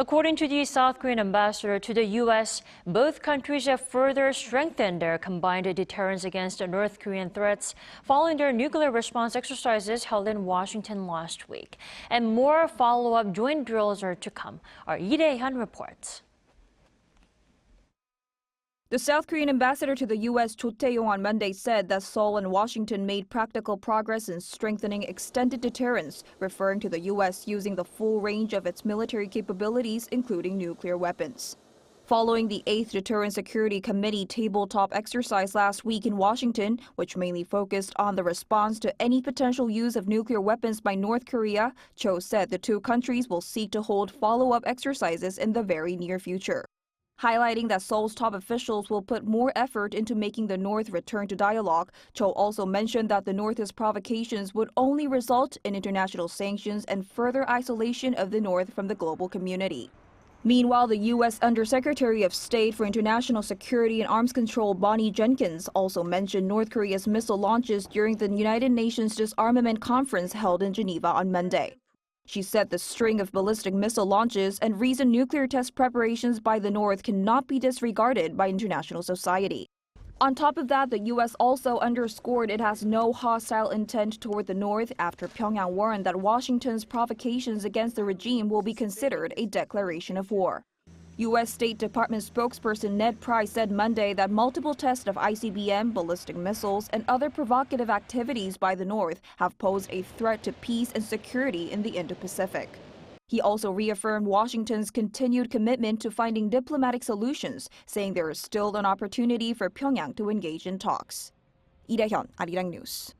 According to the South Korean ambassador to the U.S., both countries have further strengthened their combined deterrence against North Korean threats following their nuclear response exercises held in Washington last week. And more follow-up joint drills are to come. Our Rae-hyun reports. The South Korean ambassador to the U.S., Cho Tae-yong, on Monday said that Seoul and Washington made practical progress in strengthening extended deterrence, referring to the U.S. using the full range of its military capabilities, including nuclear weapons. Following the 8th Deterrence Security Committee tabletop exercise last week in Washington, which mainly focused on the response to any potential use of nuclear weapons by North Korea, Cho said the two countries will seek to hold follow-up exercises in the very near future. Highlighting that Seoul's top officials will put more effort into making the North return to dialogue, Cho also mentioned that the North's provocations would only result in international sanctions and further isolation of the North from the global community. Meanwhile, the U.S. Undersecretary of State for International Security and Arms Control Bonnie Jenkins also mentioned North Korea's missile launches during the United Nations Disarmament Conference held in Geneva on Monday. She said the string of ballistic missile launches and recent nuclear test preparations by the North cannot be disregarded by international society. On top of that, the U.S. also underscored it has no hostile intent toward the North after Pyongyang warned that Washington's provocations against the regime will be considered a declaration of war. U.S. State Department spokesperson Ned Price said Monday that multiple tests of ICBM, ballistic missiles, and other provocative activities by the North have posed a threat to peace and security in the Indo-Pacific. He also reaffirmed Washington's continued commitment to finding diplomatic solutions, saying there is still an opportunity for Pyongyang to engage in talks. Rae-hyun, Arirang News.